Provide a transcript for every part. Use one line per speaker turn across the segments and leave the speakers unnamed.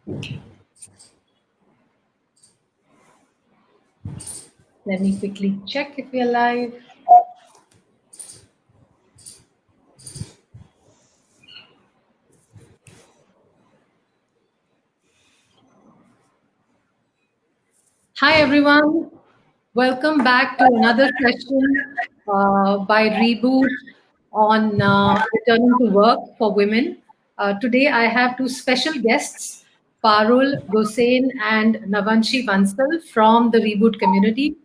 Let me quickly check if we are live. Hi, everyone. Welcome back to another session by Reboot on returning to work for women. Today, I have two special guests, Parul Gosain and Navanshee Bansal from the Reboot community.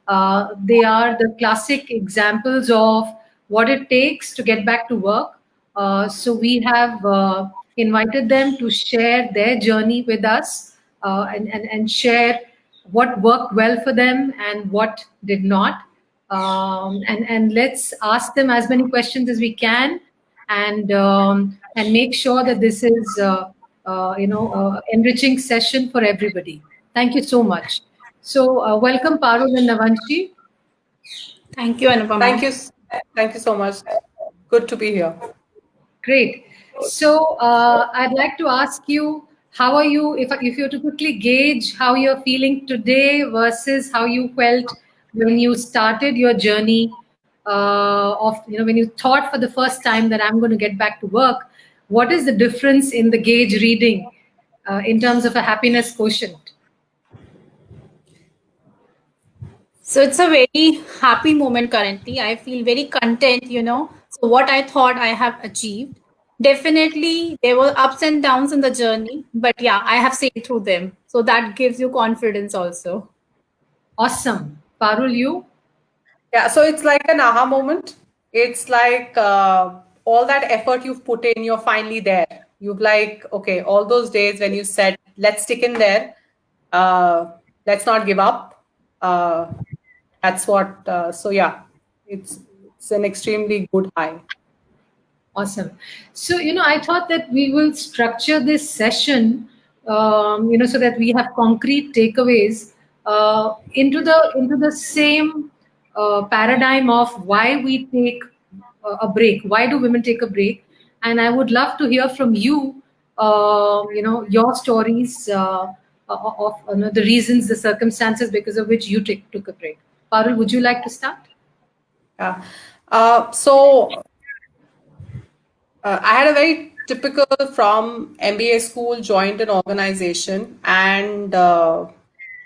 They are the classic examples of what it takes to get back to work. So we have invited them to share their journey with us and share what worked well for them and what did not. And let's ask them as many questions as we can and make sure that this is enriching session for everybody. Thank you so much. So welcome Parul and Navanshee.
Thank you, Anupama.
Thank you so much. Good to be here.
Great. So I'd like to ask you, how are you, if you were to quickly gauge how you're feeling today versus how you felt when you started your journey when you thought for the first time that I'm going to get back to work, what is the difference in the gauge reading in terms of a happiness quotient?
So it's a very happy moment currently. I feel very content, So what I thought I have achieved. Definitely there were ups and downs in the journey, but yeah, I have sailed through them. So that gives you confidence also.
Awesome. Parul, you?
Yeah, so it's like an aha moment. It's like all that effort you've put in, you're finally there. You've okay, all those days when you said, let's stick in there, let's not give up. That's what, so yeah, it's an extremely good high.
Awesome. So, I thought that we will structure this session, so that we have concrete takeaways into the same paradigm of why we take a break. Why do women take a break? And I would love to hear from you, your stories of the reasons, the circumstances because of which you took a break. Parul, would you like to start?
Yeah. I had a very typical from MBA school, joined an organization and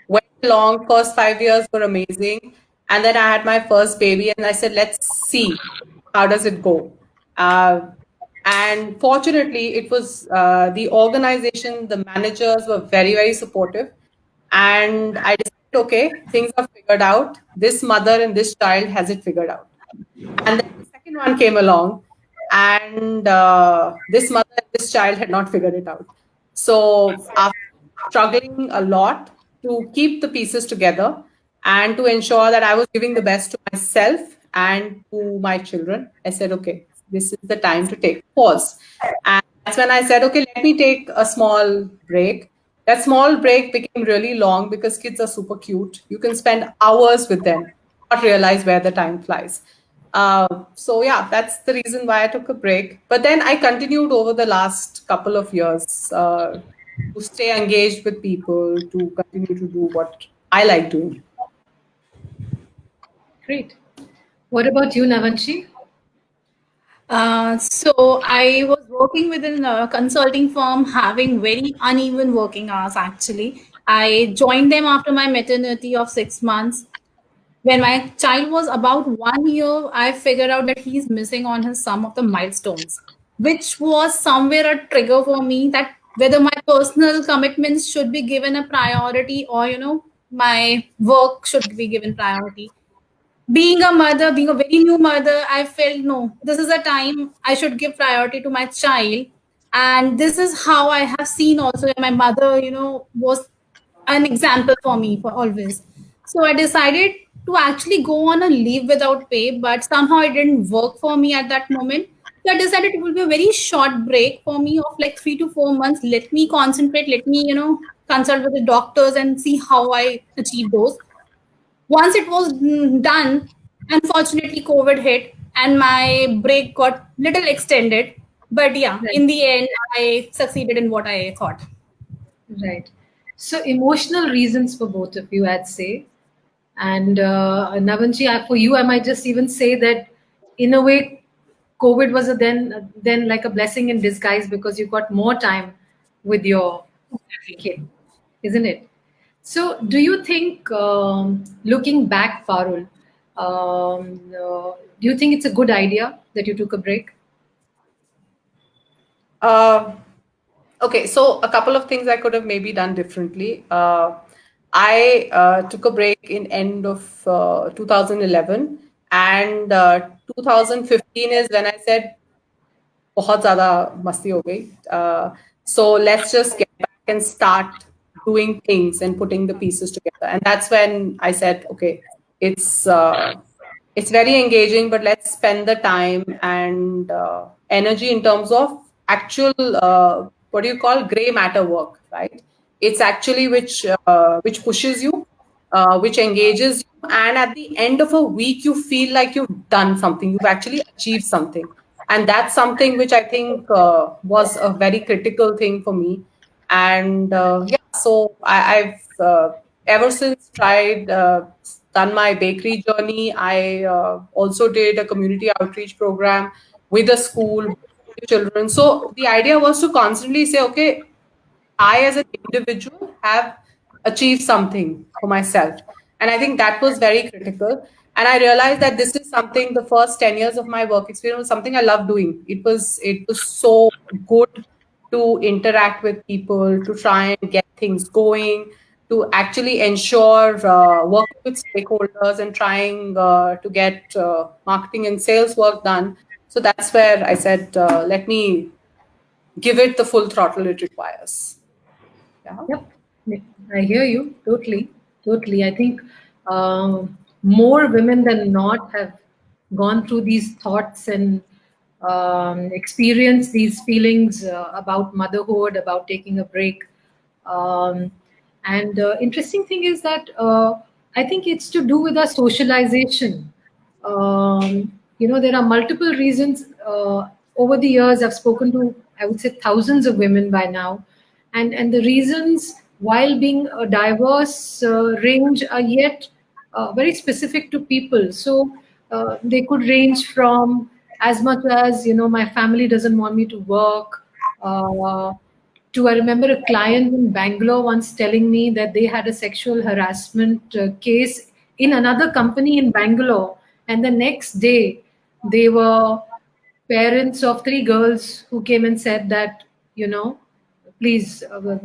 went along. First 5 years were amazing. And then I had my first baby and I said, let's see, how does it go? And fortunately, it was the organization, the managers were very, very supportive. And I decided, okay, things are figured out. This mother and this child has it figured out. And then the second one came along and this mother and this child had not figured it out. So after struggling a lot to keep the pieces together and to ensure that I was giving the best to myself and to my children, I said, okay, this is the time to take a pause. And that's when I said, okay, let me take a small break. That small break became really long because kids are super cute. You can spend hours with them, not realize where the time flies. So yeah, that's the reason why I took a break. But then I continued over the last couple of years to stay engaged with people, to continue to do what I like doing.
Great. What about you, Navanshee?
So I was working within a consulting firm, having very uneven working hours. Actually, I joined them after my maternity of 6 months. When my child was about 1 year, I figured out that he's missing on his some of the milestones, which was somewhere a trigger for me that whether my personal commitments should be given a priority or my work should be given priority. Being a mother, being a very new mother, I felt no, this is a time I should give priority to my child. And this is how I have seen also that my mother, was an example for me for always. So I decided to actually go on a leave without pay, but somehow it didn't work for me at that moment. So I decided it will be a very short break for me of like 3 to 4 months. Let me concentrate, let me, consult with the doctors and see how I achieve those. Once it was done, unfortunately COVID hit and my break got little extended. But yeah, in the end, I succeeded in what I thought.
Right. So emotional reasons for both of you, I'd say. And Navanji, for you, I might just even say that in a way, COVID was then like a blessing in disguise because you got more time with your kid, isn't it? So, do you think, looking back, Parul, do you think it's a good idea that you took a break?
Uh, okay, so a couple of things I could have maybe done differently. I took a break in end of 2011, and 2015 is when I said बहुत ज़्यादा मस्ती हो गई. So let's just get back and start doing things and putting the pieces together. And that's when I said, okay, it's uh, it's very engaging, but let's spend the time and energy in terms of actual what do you call gray matter work, right? It's actually which pushes you, which engages you, and at the end of a week, you feel like you've done something, you've actually achieved something, and that's something which I think was a very critical thing for me. And yeah, so I've ever since tried done my bakery journey. I also did a community outreach program with a school with children. So the idea was to constantly say, okay, I, as an individual, have achieved something for myself. And I think that was very critical. And I realized that this is something, the first 10 years of my work experience was something I love doing. It was so good to interact with people, to try and get things going, to actually ensure working with stakeholders and trying to get marketing and sales work done. So that's where I said, let me give it the full throttle it requires. Yeah.
Yep, I hear you totally, totally. I think more women than not have gone through these thoughts and experienced these feelings about motherhood, about taking a break. Um, and interesting thing is that I think it's to do with our socialization. There are multiple reasons. Over the years, I've spoken to, I would say, thousands of women by now, and the reasons, while being a diverse range, are yet very specific to people. So they could range from as much as, my family doesn't want me to work. To I remember a client in Bangalore once telling me that they had a sexual harassment case in another company in Bangalore, and the next day they were parents of three girls who came and said that, please,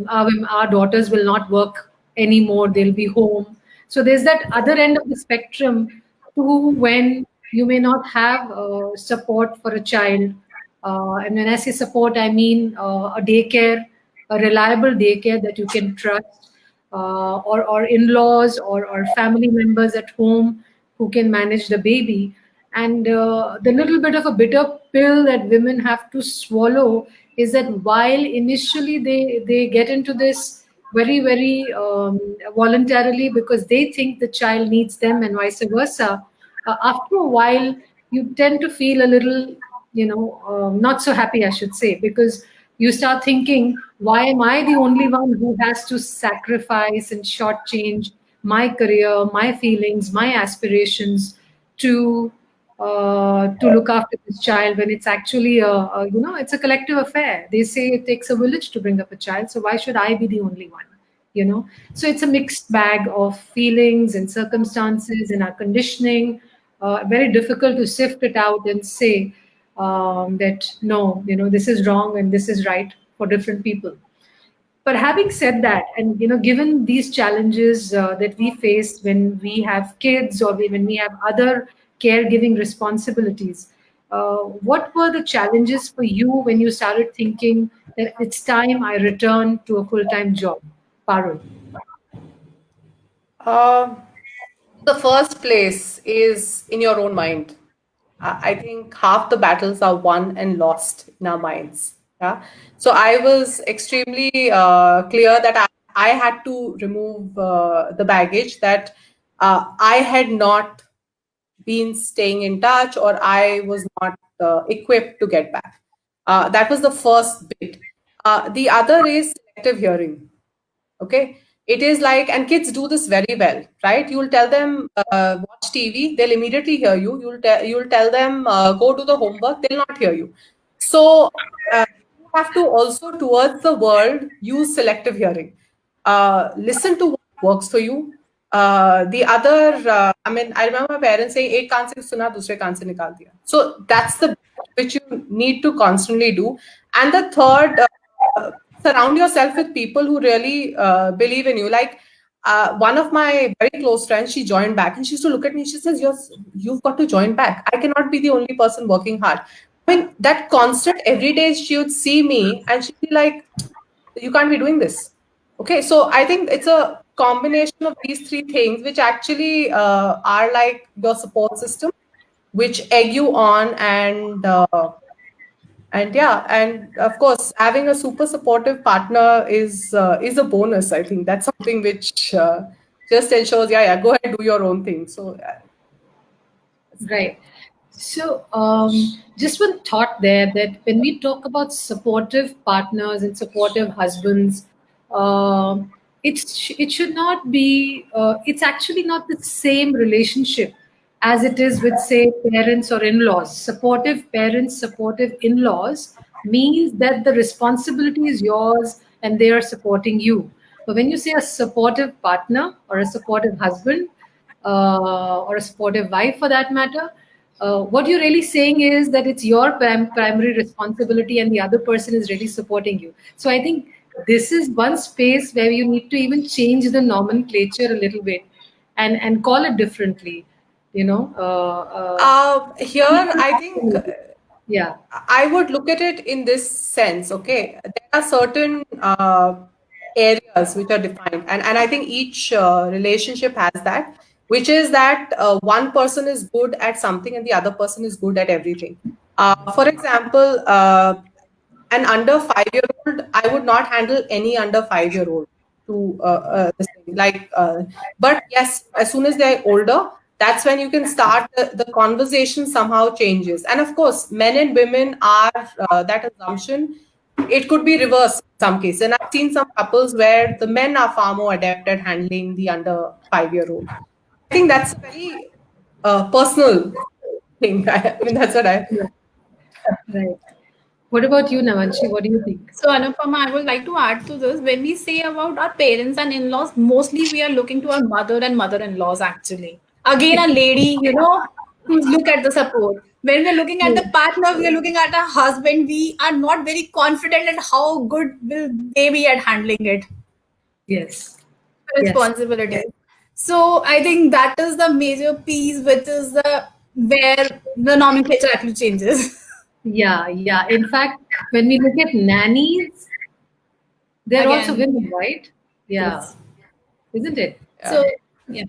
our daughters will not work anymore, they'll be home. So there's that other end of the spectrum too, when you may not have support for a child. And when I say support, I mean a daycare, a reliable daycare that you can trust, or in-laws, or family members at home who can manage the baby. And the little bit of a bitter pill that women have to swallow is that while initially they get into this very, very voluntarily because they think the child needs them and vice versa, after a while you tend to feel a little, not so happy, I should say, because you start thinking, why am I the only one who has to sacrifice and shortchange my career, my feelings, my aspirations to look after this child, when it's actually it's a collective affair. They say it takes a village to bring up a child, so why should I be the only one? So it's a mixed bag of feelings and circumstances and our conditioning. Very difficult to sift it out and say that no, this is wrong and this is right for different people. But having said that, and given these challenges that we face when we have kids, or when we have other caregiving responsibilities, what were the challenges for you when you started thinking that it's time I return to a full-time job, Parul?
Um, the first place is in your own mind. I think half the battles are won and lost in our minds. Yeah. So I was extremely clear that I had to remove the baggage that I had not been staying in touch, or I was not equipped to get back. That was the first bit. The other is selective hearing. Okay. It is like, and kids do this very well, right? You'll tell them watch TV, they'll immediately hear you. You'll tell them go do the homework, they'll not hear you. So you have to also towards the world use selective hearing. Listen to what works for you. The other, I mean, I remember my parents saying, "Ek kaan se suna, dusre kaan se nikal diya." So that's the bit which you need to constantly do. And the third, surround yourself with people who really believe in you. Like one of my very close friends, she joined back, and she used to look at me. She says, "You've got to join back. I cannot be the only person working hard." I mean, that constant every day she would see me, and she'd be like, "You can't be doing this." Okay, so I think it's a combination of these three things which actually are like your support system, which egg you on, and yeah, and of course, having a super supportive partner is a bonus. I think that's something which just ensures, yeah, yeah, go ahead, do your own thing. So that's there.
Right. So, just one thought there that when we talk about supportive partners and supportive husbands, it should not be. It's actually not the same relationship as it is with, say, parents or in-laws. Supportive parents, supportive in-laws means that the responsibility is yours and they are supporting you. But when you say a supportive partner or a supportive husband, or a supportive wife for that matter, what you're really saying is that it's your primary responsibility and the other person is really supporting you. So I think this is one space where you need to even change the nomenclature a little bit and call it differently. You know,
Here, I think
yeah,
I would look at it in this sense, okay? There are certain areas which are defined, and I think each relationship has that, which is that one person is good at something and the other person is good at everything. For example, an under 5 year old, I would not handle any under 5 year old to this thing. Like, but yes, as soon as they're older, that's when you can start the conversation somehow changes. And of course, men and women are that assumption. It could be reversed in some cases. And I've seen some couples where the men are far more adept at handling the under 5 year old. I think that's a very personal thing. I mean, that's what I.
yeah, right. What about you, Navanshi? What do you think?
So, Anupama, I would like to add to this. When we say about our parents and in-laws, mostly we are looking to our mother and mother-in-laws actually. Again, a lady, who's look at the support. When we're looking at the partner, we are looking at a husband. We are not very confident in how good will they be at handling it.
Yes, yes.
Responsibility. So I think that is the major piece, which is the where the nomenclature actually changes.
Yeah, yeah. In fact, when we look at nannies, they're also
Again,
women, right? Yeah,
yes.
isn't it?
So
Yeah.
yeah.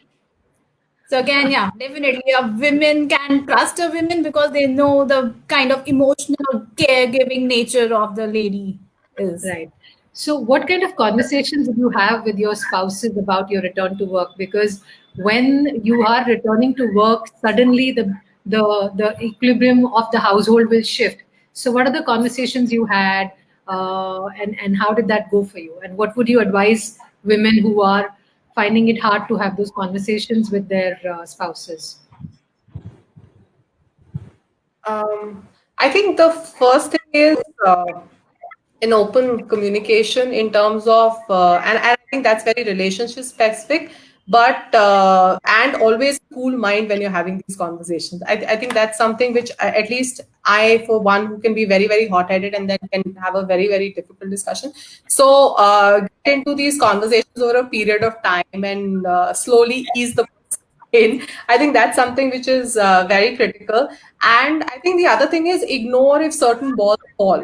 So again, yeah, definitely, women can trust a women because they know the kind of emotional caregiving nature of the lady is.
Right. So, what kind of conversations do you have with your spouses about your return to work? Because when you are returning to work, suddenly the equilibrium of the household will shift. So, what are the conversations you had, and how did that go for you? And what would you advise women who are finding it hard to have those conversations with their spouses?
I think the first thing is an open communication in terms of, and I think that's very relationship specific, but and always cool mind when you're having these conversations. I think that's something which at least I, for one, who can be very, very hot headed and then can have a very, very difficult discussion. So get into these conversations over a period of time and slowly ease the in. I think that's something which is very critical. And I think the other thing is ignore if certain balls fall.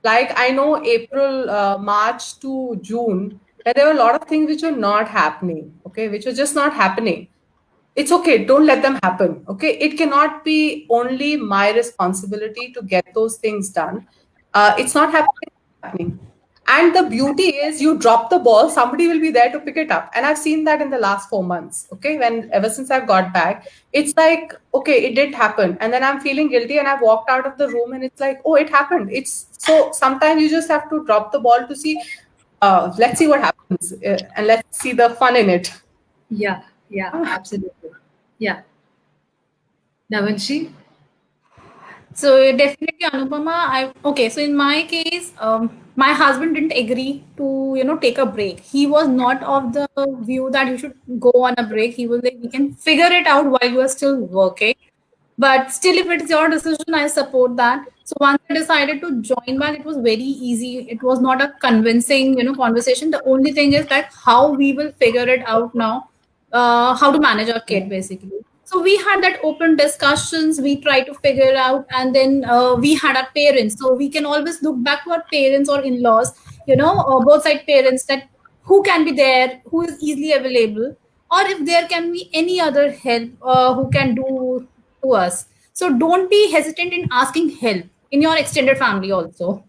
Like I know April, March to June, that there were a lot of things which were not happening, okay, which were just not happening. It's okay, don't let them happen, okay? It cannot be only my responsibility to get those things done. It's not happening. And the beauty is you drop the ball, somebody will be there to pick it up. And I've seen that in the last 4 months. Okay. When ever since I've got back, it's like, okay, it did happen. And then I'm feeling guilty and I've walked out of the room and it's like, oh, it happened. It's so sometimes you just have to drop the ball to see let's see what happens, and let's see the fun in it.
Yeah, yeah, absolutely. Yeah. Navanshi?
So definitely, Anupama. So in my case, my husband didn't agree to take a break. He was not of the view that you should go on a break. He was like, we can figure it out while you are still working. But still, if it's your decision, I support that. So once I decided to join back, it was very easy. It was not a convincing, conversation. The only thing is that how we will figure it out now, how to manage our kid basically. So we had that open discussions. We try to figure out, and then we had our parents. So we can always look back to our parents or in-laws, both side parents, that who can be there, who is easily available, or if there can be any other help who can do to us. So don't be hesitant in asking help in your extended family also.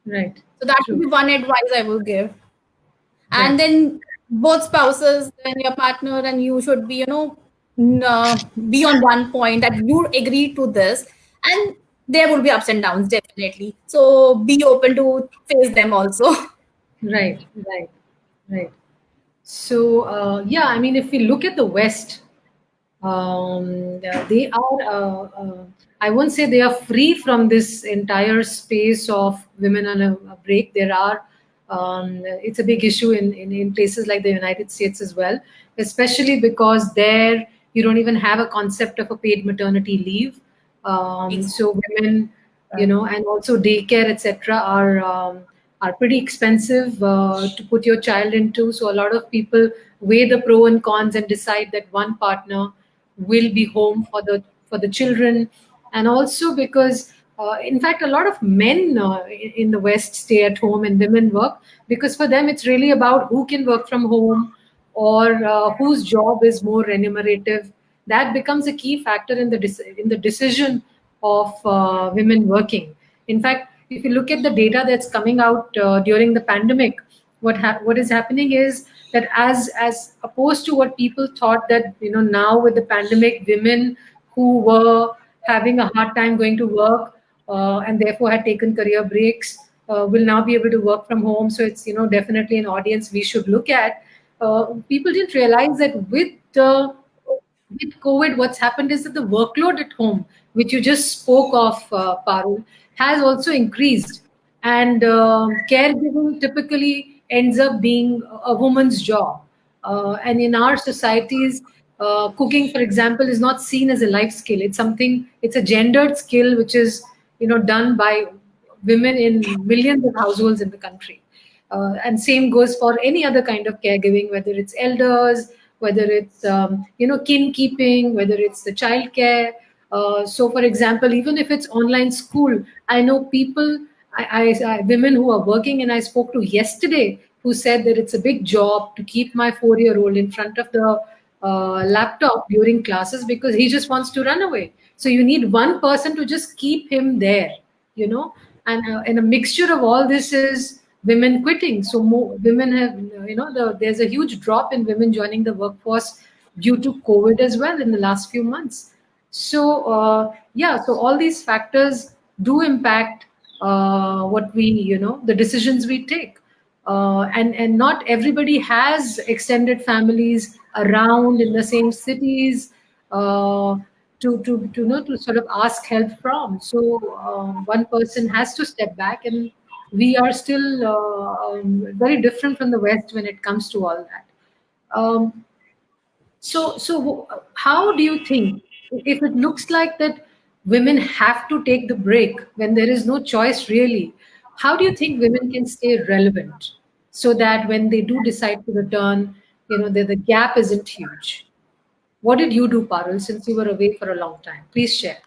Right.
So that would
True.
be one advice I will give. And
Right.
then both spouses and your partner and you should be, be on one point that you agree to this, and there will be ups and downs definitely. So be open to face them also.
Right. Right. Right. So, yeah, I mean, if we look at the West, they are, I won't say they are free from this entire space of women on a break. There are, it's a big issue in places like the United States as well, especially because there you don't even have a concept of a paid maternity leave.
Exactly.
So women, and also daycare, etc., are pretty expensive to put your child into. So a lot of people weigh the pro and cons and decide that one partner will be home for the children, and also because in fact a lot of men in the West stay at home and women work, because for them it's really about who can work from home, or whose job is more remunerative. That becomes a key factor in in the decision of women working. In fact, if you look at the data that's coming out during the pandemic, what is happening is that as opposed to what people thought, that now with the pandemic, women who were having a hard time going to work and therefore had taken career breaks will now be able to work from home. So it's definitely an audience we should look at. People didn't realize that with COVID, what's happened is that the workload at home, which you just spoke of, Parul, has also increased. And caregiving typically ends up being a woman's job. And in our societies, cooking, for example, is not seen as a life skill. It's a gendered skill, which is, done by women in millions of households in the country. And same goes for any other kind of caregiving, whether it's elders, whether it's kin keeping, whether it's the child care. So, for example, even if it's online school, I know people, women who are working, and I spoke to yesterday, who said that it's a big job to keep my 4-year-old in front of the laptop during classes because he just wants to run away. So you need one person to just keep him there, and a mixture of all this is women quitting. So more women have, there's a huge drop in women joining the workforce due to COVID as well in the last few months. So yeah, so all these factors do impact what we, the decisions we take. And not everybody has extended families around in the same cities to sort of ask help from. So one person has to step back, and we are still very different from the West when it comes to all that. Um, how do you think, if it looks like that women have to take the break when there is no choice really, how do you think women can stay relevant so that when they do decide to return, the gap isn't huge? What did you do, Parul, since you were away for a long time? Please share.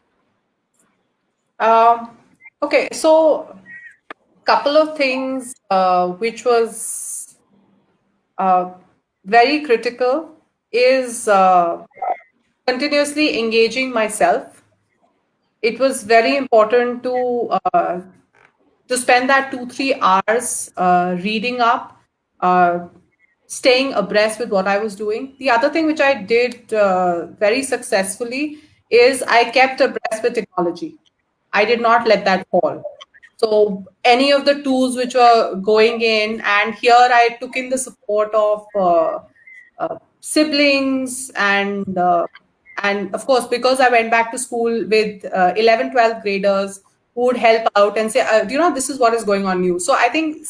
Um, okay, so couple of things which was uh, very critical is continuously engaging myself. It was very important to spend that 2 3 hours reading up, uh, staying abreast with what I was doing. The other thing which I did very successfully is I kept abreast with technology. I did not let that fall. So any of the tools which were going in, and here I took in the support of siblings, and of course, because I went back to school with 11 12 graders who would help out and say, this is what is going on new. So I think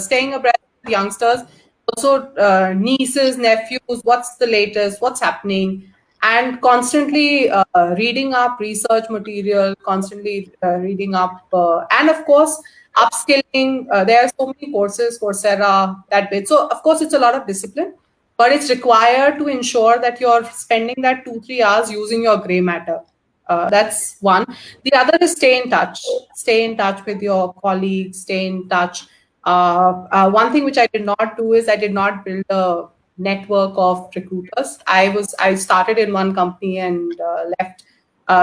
staying abreast with youngsters, also nieces, nephews, what's the latest, what's happening, and constantly reading up research material, constantly reading up, and of course, upskilling. There are so many courses, Coursera, that bit. So, of course, it's a lot of discipline, but it's required to ensure that you're spending that 2 3 hours using your gray matter. That's one. The other is stay in touch. Stay in touch with your colleagues. Stay in touch. One thing which I did not do is I did not build a network of recruiters. I started in one company and left.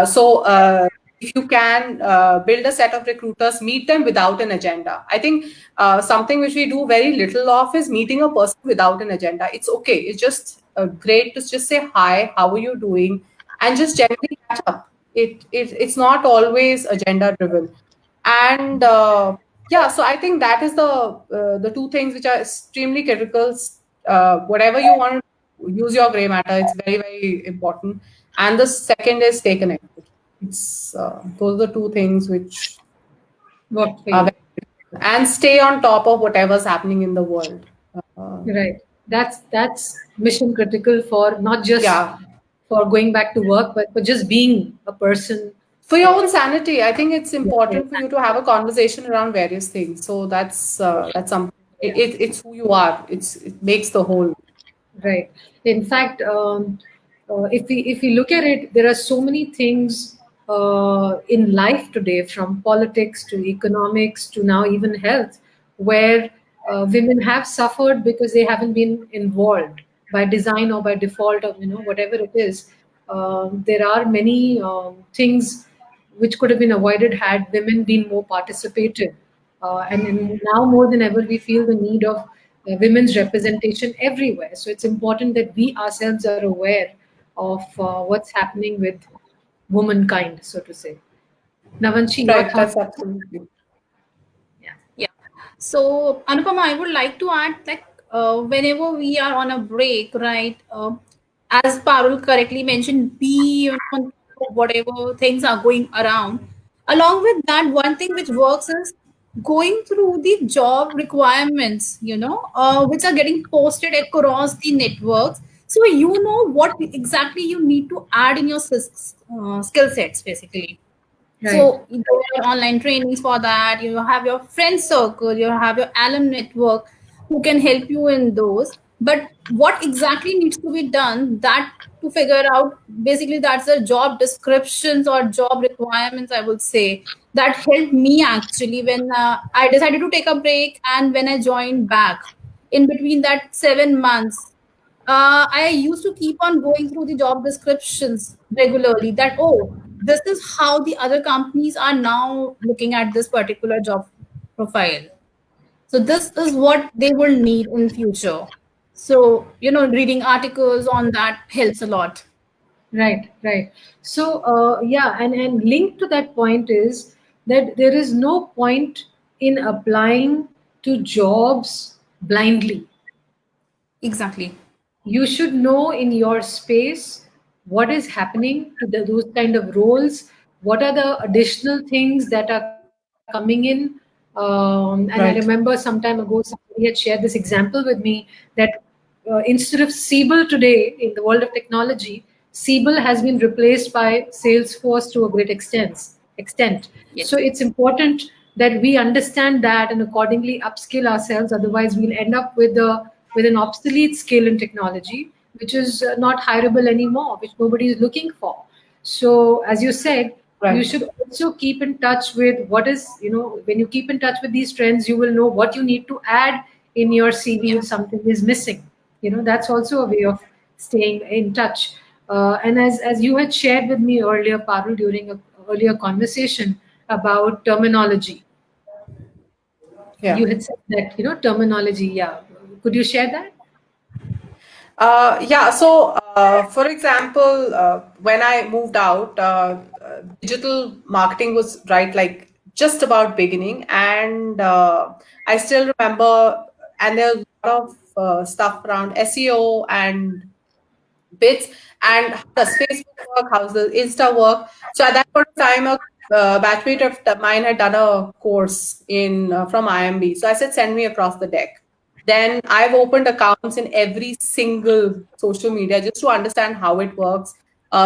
So if you can build a set of recruiters, meet them without an agenda. I think something which we do very little of is meeting a person without an agenda. It's okay. It's just great to just say hi, how are you doing, and just generally catch up. It's not always agenda driven, and yeah. So I think that is the two things which are extremely critical. Whatever you want to use your gray matter, it's very very important. And the second is stay connected. It's those are the two things which
Work for
are
you.
very critical. And stay on top of whatever's happening in the world. Uh,
Right. That's mission critical for not just
yeah,
for going back to work, but for just being a person.
for your
Uh,
own sanity, I think it's
right.
important for you to have a conversation around various things. So that's something. It's who you are. It makes the whole.
Right. In fact, if we look at it, there are so many things in life today, from politics to economics to now even health, where women have suffered because they haven't been involved by design or by default, or whatever it is. There are many things which could have been avoided had women been more participative. And now more than ever, we feel the need of women's representation everywhere. So it's important that we ourselves are aware of what's happening with womankind, so to say. Navanshi, your
Right.
thoughts?
That's absolutely.
Yeah.
Yeah. So, Anupama, I would like to add that whenever we are on a break, right, as Parul correctly mentioned, be on top of whatever things are going around. Along with that, one thing which works is going through the job requirements, which are getting posted across the networks. So you know what exactly you need to add in your skill sets, basically.
Right.
So there are online trainings for that. You have your friend circle, you have your alum network who can help you in those. But what exactly needs to be done, that to figure out, basically that's the job descriptions or job requirements, I would say, that helped me actually when I decided to take a break and when I joined back. In between that 7 months, I used to keep on going through the job descriptions regularly, that, oh, this is how the other companies are now looking at this particular job profile. So this is what they will need in future. So, reading articles on that helps a lot.
Right, right. So, yeah, and linked to that point is that there is no point in applying to jobs blindly.
Exactly.
You should know in your space what is happening to those kind of roles, what are the additional things that are coming in. And I remember
Right.
some time ago somebody had shared this example with me that instead of Siebel today in the world of technology, Siebel has been replaced by Salesforce to a great extent. So
Yes.
it's important that we understand that and accordingly upskill ourselves. Otherwise, we'll end up with an obsolete skill in technology, which is not hireable anymore, which nobody is looking for. So, as you said, you
Right.
should also keep in touch with what is, when you keep in touch with these trends, you will know what you need to add in your CV
Yeah.
if something is missing. That's also a way of staying in touch. And as you had shared with me earlier, Parul, during a earlier conversation about terminology,
Yeah.
you had said that, terminology. Yeah. Could you share that?
Yeah, so for example, when I moved out, digital marketing was right, like just about beginning, and I still remember, and there's a lot of stuff around SEO and bits, and how does Facebook work, how's the Insta work. So at that point of time, a batchmate of mine had done a course in from IMB. So I said, send me across the deck. Then I've opened accounts in every single social media just to understand how it works.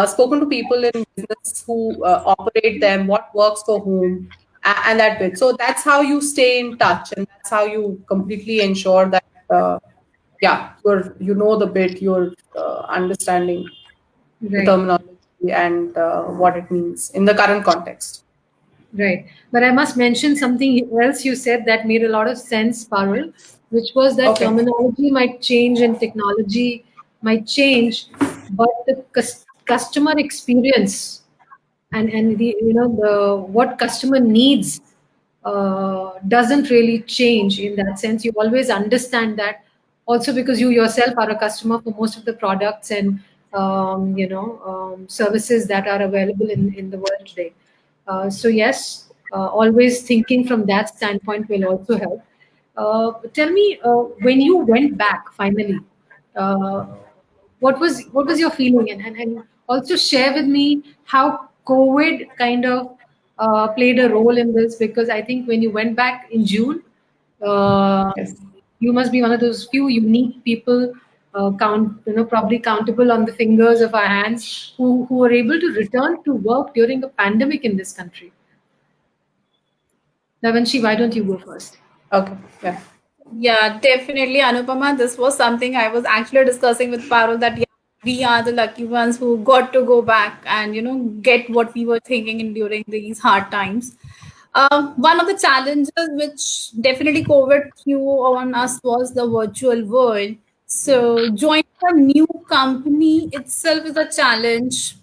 Spoken to people in business who operate them, what works for whom, and that bit. So that's how you stay in touch, and that's how you completely ensure that. Yeah, you know the bit, you're understanding the
Right.
terminology and what it means in the current context.
Right. But I must mention something else you said that made a lot of sense, Parul, which was that
Okay.
terminology might change and technology might change, but the customer experience and the the what customer needs doesn't really change in that sense. You always understand that, also because you yourself are a customer for most of the products and services that are available in the world today. So yes, always thinking from that standpoint will also help. Tell me, when you went back finally, uh, what was your feeling, and also share with me how COVID kind of played a role in this, because I think when you went back in June, uh,
Yes.
you must be one of those few unique people, probably countable on the fingers of our hands, who were able to return to work during a pandemic in this country. Navanshi, why don't you go first?
Okay. Yeah.
Yeah, definitely, Anupama. This was something I was actually discussing with Parul, that yeah, we are the lucky ones who got to go back and get what we were thinking in during these hard times. One of the challenges which definitely COVID threw on us was the virtual world. So joining a new company itself is a challenge.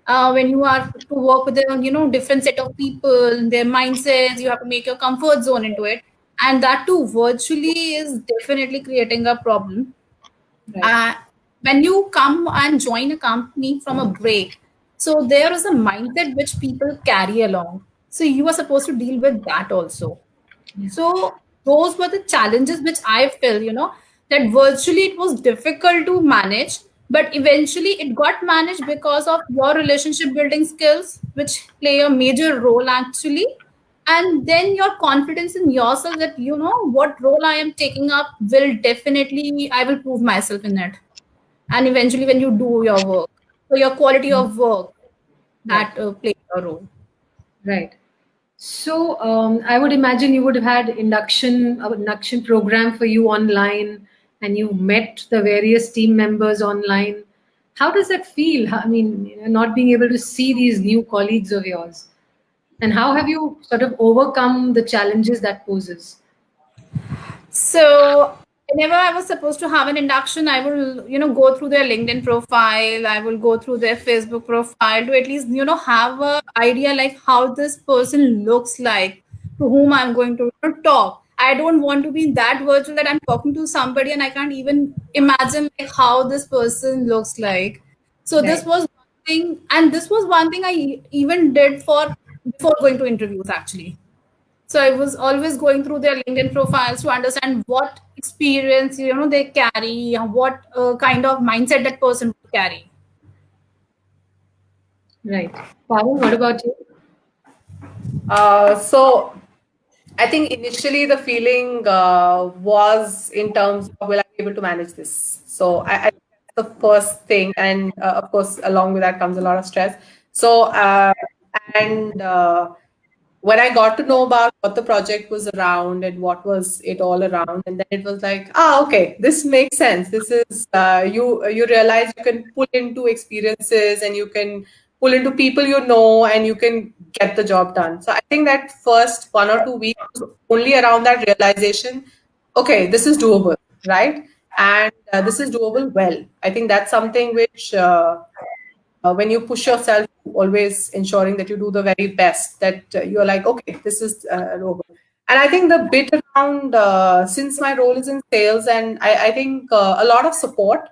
When you are to work with a different set of people, their mindsets, you have to make your comfort zone into it, and that too virtually is definitely creating a problem.
Right.
uh, when you come and join a company from a break, so there is a mindset which people carry along, so you are supposed to deal with that also.
Yeah.
So those were the challenges which I feel, that virtually it was difficult to manage, but eventually it got managed because of your relationship building skills, which play a major role actually. And then your confidence in yourself, that what role I am taking up will definitely, I will prove myself in it. And eventually when you do your work, so your quality of work,
Right.
that plays a role.
Right. So I would imagine you would have had induction program for you online, and you met the various team members online. How does that feel? I mean, not being able to see these new colleagues of yours, and how have you sort of overcome the challenges that poses?
So whenever I was supposed to have an induction, I will, go through their LinkedIn profile. I will go through their Facebook profile to at least, have a idea like how this person looks like, to whom I'm going to talk. I don't want to be that virtual that I'm talking to somebody and I can't even imagine like how this person looks like. So this
Right.
was one thing, and this was one thing I even did for before going to interviews actually. So I was always going through their LinkedIn profiles to understand what experience they carry, what kind of mindset that person would carry.
Right. Parul, what about you?
So I think initially the feeling was in terms of, will I be able to manage this? So I think that's the first thing, and of course, along with that comes a lot of stress. So and when I got to know about what the project was around and what was it all around, and then it was like, ah, okay, this makes sense. This is you realize you can pull into experiences and you can pull into people you know and you can get the job done. So I think that first 1 or 2 weeks was only around that realization. Okay, this is doable, right? And this is doable well. I think that's something which when you push yourself, always ensuring that you do the very best, that you're like, okay, this is doable. And I think the bit around, since my role is in sales, and I think a lot of support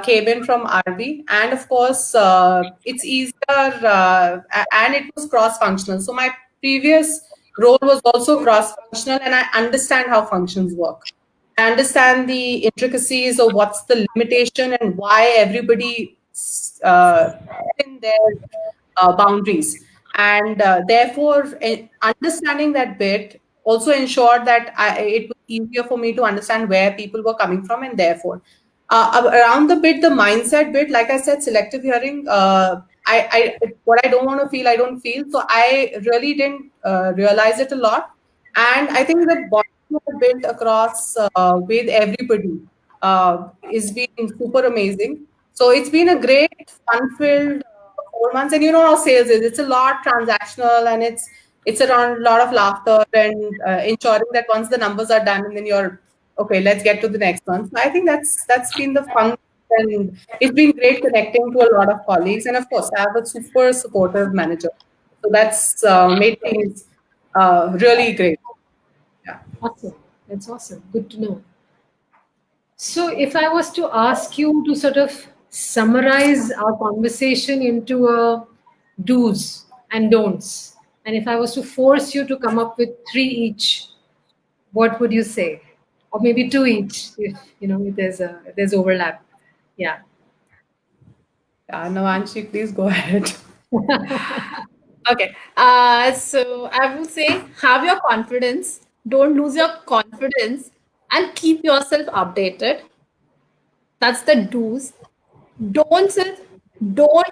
came in from RB. And of course, it's easier and it was cross functional. So my previous role was also cross-functional, and I understand how functions work. I understand the intricacies of what's the limitation and why everybody in their boundaries. And therefore, understanding that bit also ensured that it was easier for me to understand where people were coming from, and therefore, around the bit, the mindset bit, like I said, selective hearing. What I don't want to feel, I don't feel. So I really didn't realize it a lot, and I think the bond built across with everybody is being super amazing. So it's been a great, fun-filled 4 months, and you know how sales is. It's a lot transactional, and it's around a lot of laughter and ensuring that once the numbers are done, and then you're okay. Let's get to the next one. So I think that's been the fun, and it's been great connecting to a lot of colleagues, and of course, I have a super supportive manager. So that's made things really great. Yeah.
Awesome. That's awesome. Good to know. So, if I was to ask you to sort of summarize our conversation into a do's and don'ts, and if I was to force you to come up with three each, what would you say? Or maybe two each, if there's overlap. Yeah.
Navanshee, please go ahead.
Okay. So I would say have your confidence, don't lose your confidence, and keep yourself updated. That's the do's. Don't sit, don't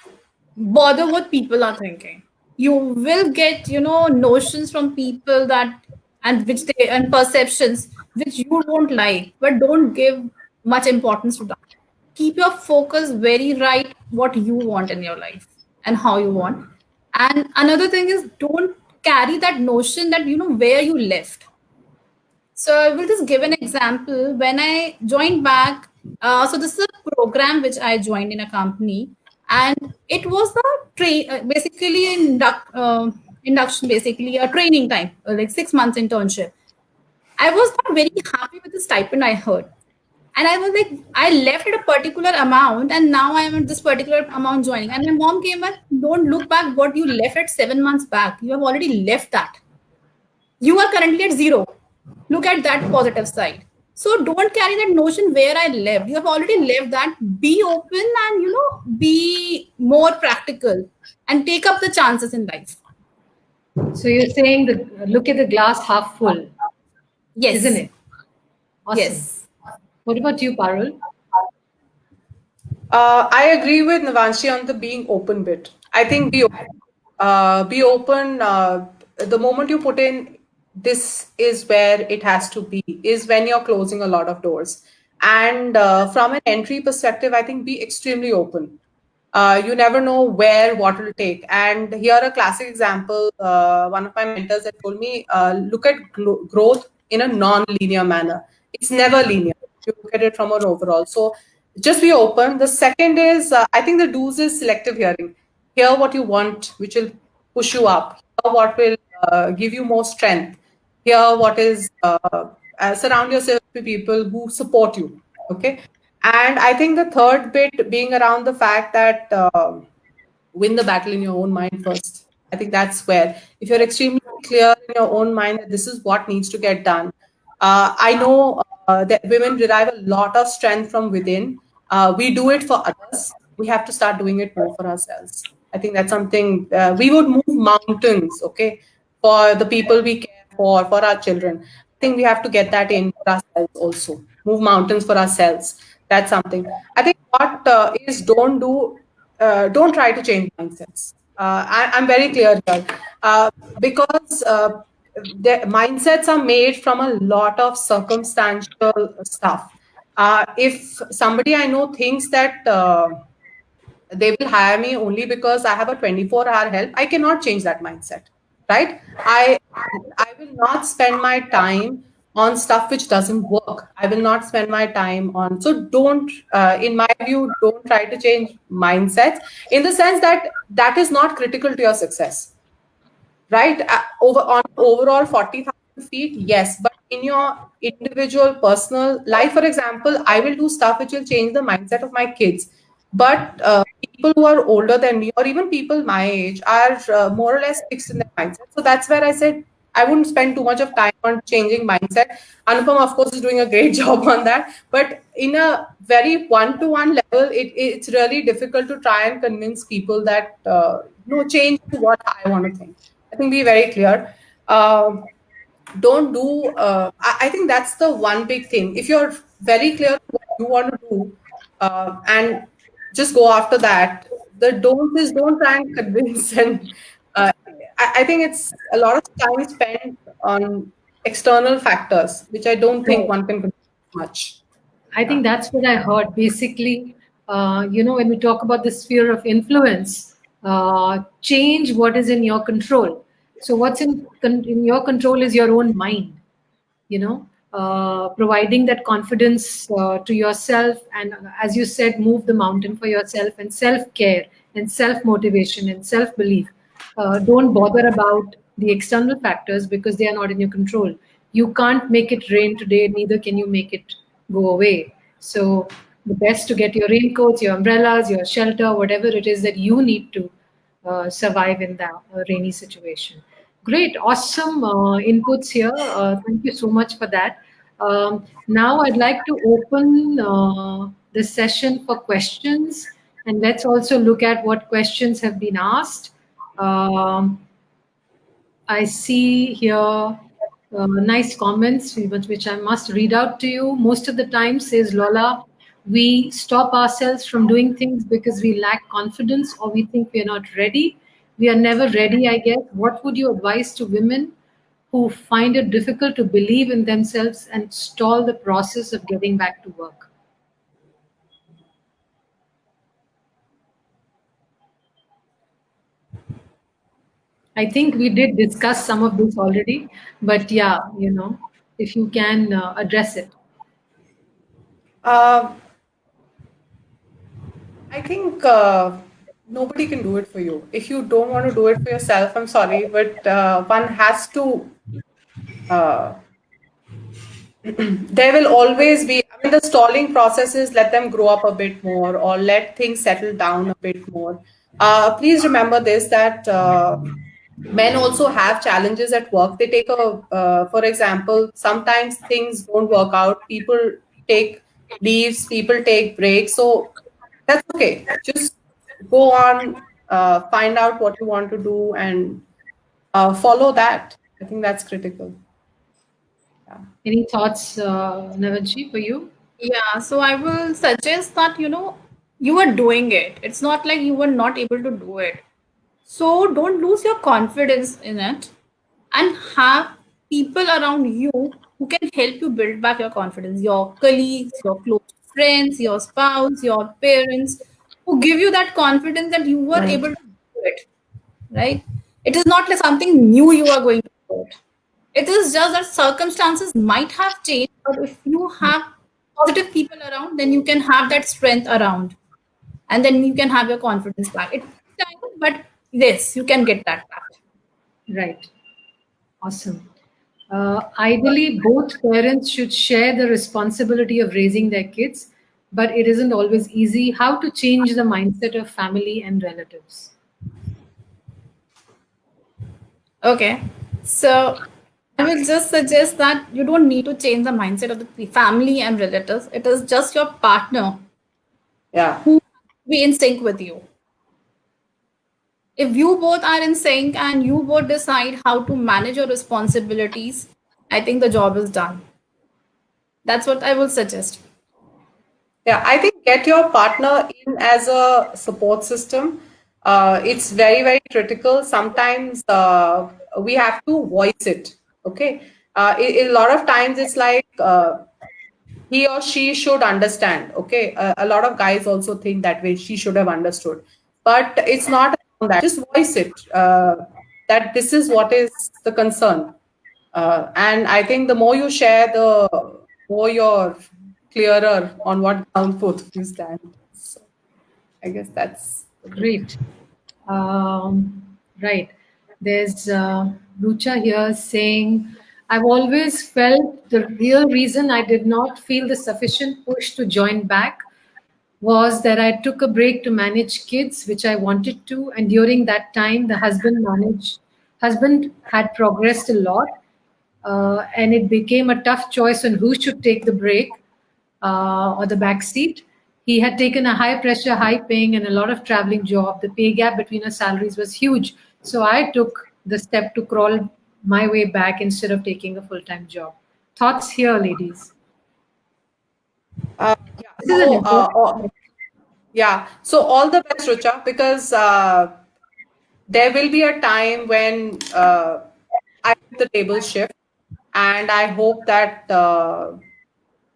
bother what people are thinking. You will get, notions from people that and perceptions which you don't like, but don't give much importance to that. Keep your focus very right what you want in your life and how you want. And another thing is don't carry that notion that where you left. So I will just give an example. When I joined back, so this is a program which I joined in a company, and it was a basically induction, basically a training time, like 6 months internship. I was not very happy with the stipend I heard, and I was like, I left at a particular amount, and now I am at this particular amount joining. And my mom came back, don't look back what you left at 7 months back. You have already left that. You are currently at zero. Look at that positive side. So don't carry that notion where I left. You have already left that. Be open and be more practical and take up the chances in life.
So you're saying the look at the glass half full, isn't
Yes.
it? Awesome.
Yes.
What about you, Parul?
I agree with Navanshi on the being open bit. I think be open. The moment you put in, this is where it has to be, is when you're closing a lot of doors. And from an entry perspective, I think be extremely open. You never know where what will take. And here a classic example. One of my mentors had told me, look at growth in a non-linear manner. It's never linear. You look at it from an overall. So just be open. The second is, I think the do's is selective hearing. Hear what you want, which will push you up. Hear what will give you more strength. Hear what is, surround yourself with people who support you. Okay. And I think the third bit being around the fact that win the battle in your own mind first. I think that's where, if you're extremely clear in your own mind that this is what needs to get done. I know that women derive a lot of strength from within. We do it for others. We have to start doing it more for ourselves. I think that's something we would move mountains, okay, for the people we care for our children. I think we have to get that in for ourselves also. Move mountains for ourselves. That's something. I think what is don't try to change mindsets. I'm very clear here because the mindsets are made from a lot of circumstantial stuff. If somebody I know thinks that they will hire me only because I have a 24-hour help, I cannot change that mindset, right? I will not spend my time on stuff which doesn't work. I will not spend my time on. So don't, in my view, don't try to change mindsets in the sense that that is not critical to your success, right? Over on overall 40,000 feet, yes, but in your individual personal life, for example, I will do stuff which will change the mindset of my kids. But people who are older than me, or even people my age, are more or less fixed in their mindset. So that's where I said I wouldn't spend too much of time on changing mindset. Anupam, of course, is doing a great job on that. But in a very one-to-one level, it's really difficult to try and convince people that no, change is what I want to think. I think be very clear. Uh, don't do I think that's the one big thing. If you're very clear what you want to do, and just go after that. The don't is don't try and convince and I think it's a lot of time spent on external factors which I don't think
Right.
one can control much.
I think
Yeah.
that's what I heard. Basically, when we talk about the sphere of influence, change what is in your control. So, what's in your control is your own mind. Providing that confidence to yourself, and as you said, move the mountain for yourself, and self care, and self motivation, and self belief. Don't bother about the external factors because they are not in your control. You can't make it rain today, neither can you make it go away. So, the best to get your raincoats, your umbrellas, your shelter, whatever it is that you need to survive in that rainy situation. Great, awesome inputs here. Thank you so much for that. Now I'd like to open the session for questions, and let's also look at what questions have been asked. Um, I see here nice comments, which I must read out to you. Most of the time, says Lola, we stop ourselves from doing things because we lack confidence or we think we are not ready. We are never ready, I guess. What would you advise to women who find it difficult to believe in themselves and stall the process of getting back to work? I think we did discuss some of this already, but yeah, if you can address it.
uh, I think nobody can do it for you. If you don't want to do it for yourself, I'm sorry, but one has to uh, there will always be, I mean, the stalling process is let them grow up a bit more or let things settle down a bit more. Please remember this that men also have challenges at work. They take for example, sometimes things don't work out. People take leaves, people take breaks. So that's okay. Just go on, find out what you want to do and follow that. I think that's critical. Yeah.
Any thoughts, Navanshi, for you?
Yeah, so I will suggest that, you were doing it. It's not like you were not able to do it. So don't lose your confidence in it and have people around you who can help you build back your confidence. Your colleagues, your close friends, your spouse, your parents, who give you that confidence that you were
Right.
able to do it, right? It is not like something new you are going to do it. It is just that circumstances might have changed, but if you have positive people around, then you can have that strength around, and then you can have your confidence back. It takes time, but yes, you can get that back.
Right. Awesome. Ideally, both parents should share the responsibility of raising their kids, but it isn't always easy. How to change the mindset of family and relatives?
Okay. So I will just suggest that you don't need to change the mindset of the family and relatives. It is just your partner
Yeah.
who be in sync with you. If you both are in sync and you both decide how to manage your responsibilities, I think the job is done. That's what I will suggest.
Yeah, I think get your partner in as a support system. It's very, very critical. Sometimes we have to voice it. Okay. A lot of times it's like he or she should understand. Okay. A lot of guys also think that way. She should have understood. But it's not around that. Just voice it that this is what is the concern. And I think the more you share, the more you're clearer on what ground both of you stand. So I guess that's the big.
Great. Right. There's Rucha here saying, I've always felt the real reason I did not feel the sufficient push to join back was that I took a break to manage kids, which I wanted to. And during that time, the husband had progressed a lot, and it became a tough choice on who should take the break or the back seat. He had taken a high pressure, high paying, and a lot of traveling job. The pay gap between our salaries was huge. So I took the step to crawl my way back instead of taking a full time job. Thoughts here, ladies?
Yeah.
This is an important.
Yeah. So all the best, Rucha, because there will be a time when I hope the tables shift, and I hope that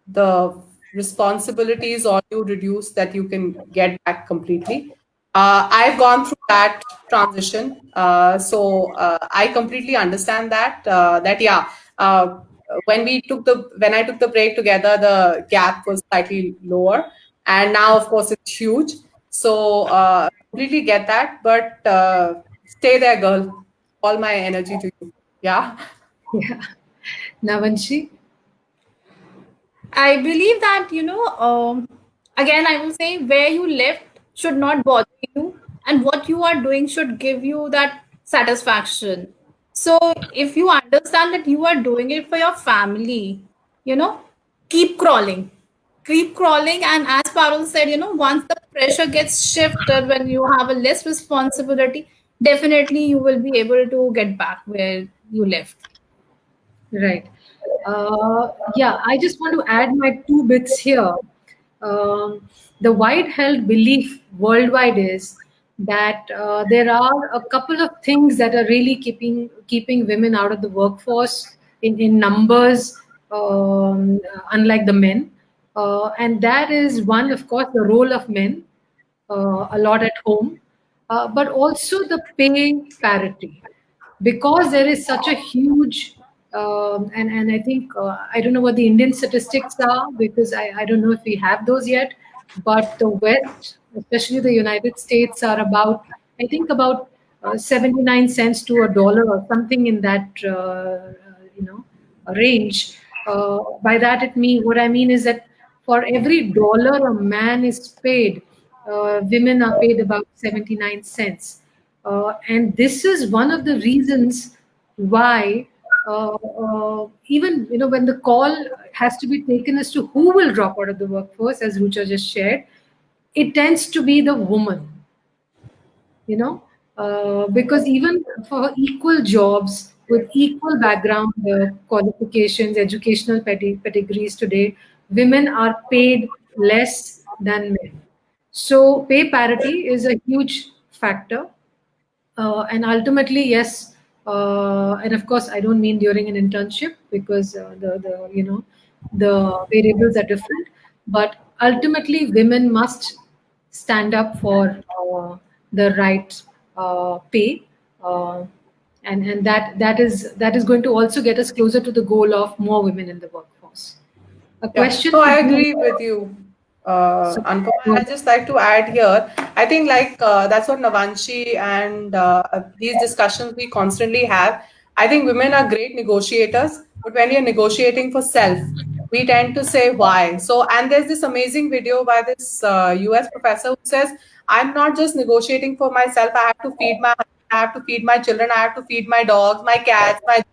the responsibilities on you reduce, that you can get back completely. I've gone through that transition, so I completely understand that. That yeah, when I took the break together, the gap was slightly lower, and now of course it's huge. So completely get that, but stay there, girl. All my energy to you. Yeah.
Yeah. Navanshi?
I believe that, again, I will say where you left should not bother you, and what you are doing should give you that satisfaction. So, if you understand that you are doing it for your family, you know, keep crawling. Keep crawling. And as Parul said, once the pressure gets shifted, when you have a less responsibility, definitely you will be able to get back where you left.
Right. Yeah, I just want to add my two bits here. The wide held belief worldwide is that there are a couple of things that are really keeping women out of the workforce in numbers, unlike the men. And that is one, of course, the role of men a lot at home, but also the pay parity, because there is such a huge and I think I don't know what the Indian statistics are, because I don't know if we have those yet, but the West, especially the United States, are about, I think, about 79 cents to a dollar or something in that you know range. By that it mean what I mean is that for every dollar a man is paid, women are paid about 79 cents. And this is one of the reasons why even when the call has to be taken as to who will drop out of the workforce, as Rucha just shared, it tends to be the woman, because even for equal jobs with equal background qualifications, educational pedigrees today, women are paid less than men. So pay parity is a huge factor, and ultimately, yes, and of course, I don't mean during an internship, because the variables are different. But ultimately, women must stand up for the right pay, uh, and that is going to also get us closer to the goal of more women in the workforce. A
Yeah,
question
no,
for
I
you.
agree with you,
So,
Anupama. I just like to add here. I think like that's what Navanshi and these discussions we constantly have. I think women are great negotiators, but when you're negotiating for self, we tend to say why. So, and there's this amazing video by this US professor who says, "I'm not just negotiating for myself. I have to feed my, I have to feed my children, I have to feed my dogs, my cats, my."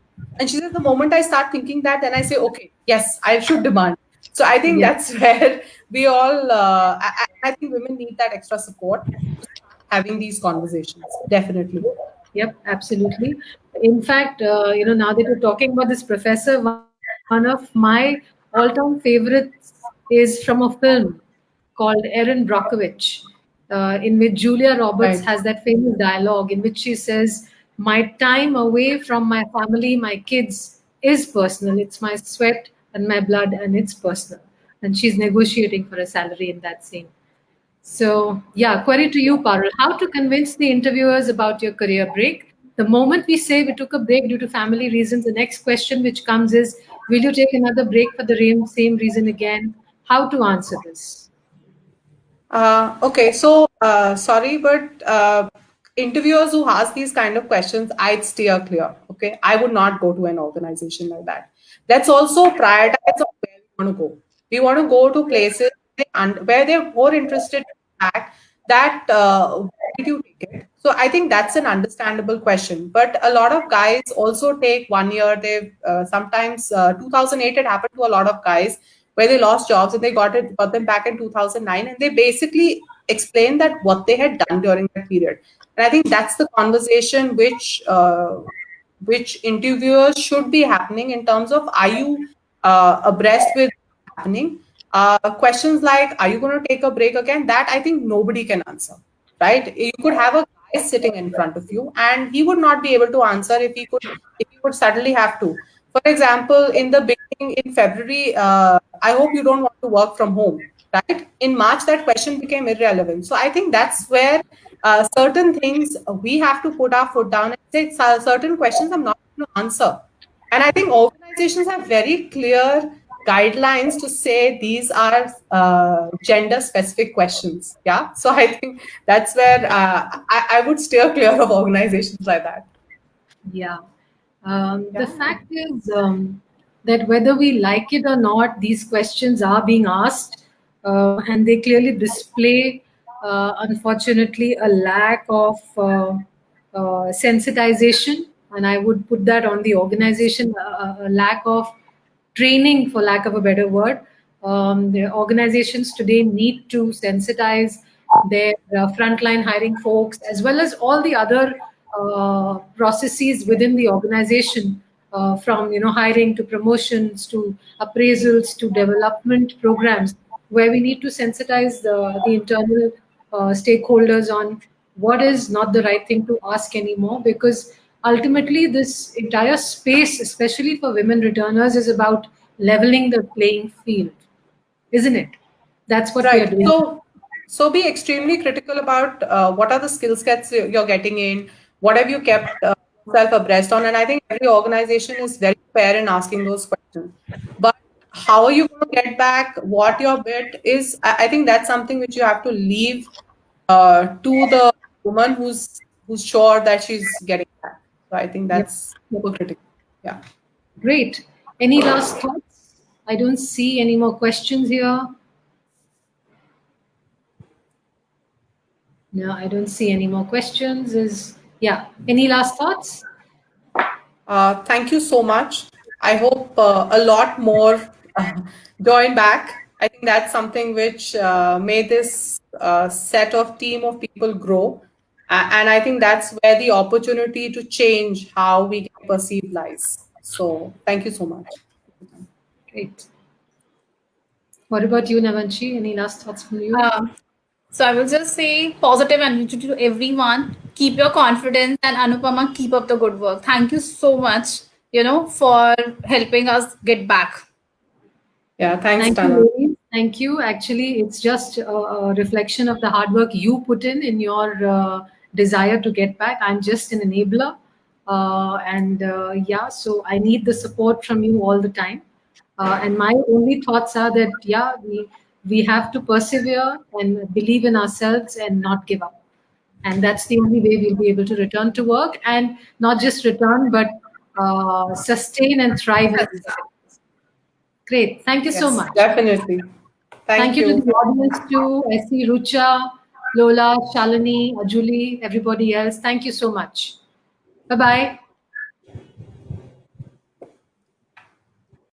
And she said, the moment I start thinking that, then I say, okay, yes, I should demand. So I think
yes.
that's where we all, I think women need that extra support to start having these conversations. Definitely.
Yep, absolutely. In fact, now that you're talking about this professor, one of my all-time favorites is from a film called Erin Brockovich, in which Julia Roberts
Right.
has that famous dialogue in which she says, "My time away from my family, my kids, is personal. It's my sweat and my blood, and it's personal." And she's negotiating for a salary in that scene. So, yeah, query to you, Parul. How to convince the interviewers about your career break? The moment we say we took a break due to family reasons, the next question which comes is, will you take another break for the same reason again? How to answer this?
Okay, so sorry, but interviewers who ask these kind of questions, I'd steer clear. Okay, I would not go to an organization like that. Let's also prioritize on where we want to go. We want to go to places where they're more interested in fact that why did you take it? So I think that's an understandable question. But a lot of guys also take 1 year. They sometimes 2008 it happened to a lot of guys where they lost jobs and they got them back in 2009, and they basically explained that what they had done during that period. And I think that's the conversation which interviewers should be happening in terms of, are you abreast with what's happening? Questions like, are you going to take a break again? That I think nobody can answer, right? You could have a guy sitting in front of you and he would not be able to answer if he would suddenly have to. For example, in the beginning, in February, I hope you don't want to work from home, right? In March, that question became irrelevant. So I think that's where certain things we have to put our foot down and say, certain questions I'm not going to answer. And I think organizations have very clear guidelines to say these are gender specific questions. Yeah. So I think that's where I would steer clear of organizations like that.
Yeah. The
Yeah.
fact is that whether we like it or not, these questions are being asked, and they clearly display, unfortunately, a lack of sensitization. And I would put that on the organization, a lack of training, for lack of a better word. The organizations today need to sensitize their frontline hiring folks, as well as all the other processes within the organization, from hiring to promotions to appraisals to development programs, where we need to sensitize the internal stakeholders on what is not the right thing to ask anymore, because ultimately this entire space, especially for women returners, is about leveling the playing field, isn't it? That's what we are
Right.
doing.
So be extremely critical about what are the skill sets you're getting in, what have you kept yourself abreast on, and I think every organization is very fair in asking those questions. But how are you going to get back? What your bit is? I think that's something which you have to leave to the woman who's sure that she's getting back. So I think
Yep.
that's
Yep.
super critical. Yeah.
Great. Any last thoughts? I don't see any more questions here. No, I don't see any more questions. Yeah. Any last thoughts?
Thank you so much. I hope a lot more join back. I think that's something which made this set of team of people grow. And I think that's where the opportunity to change how we get perceived lies. So thank you so much.
Great. What about you, Navanshi? Any last thoughts from you?
Um, so I will just say positive energy to everyone. Keep your confidence, and Anupama, keep up the good work. Thank you so much, for helping us get back.
Yeah, thanks,
Thank you,
Tana.
ladies. Thank you. Actually, it's just a reflection of the hard work you put in your desire to get back. I'm just an enabler. And yeah, so I need the support from you all the time. And my only thoughts are that, yeah, we have to persevere and believe in ourselves and not give up. And that's the only way we'll be able to return to work, and not just return, but sustain and thrive in these areas. Great. Thank you so
Yes,
much.
definitely.
Thank
Thank
you to
you.
the audience too. I see Rucha, Lola, Shalini, Ajuli, everybody else. Thank you so much. Bye bye.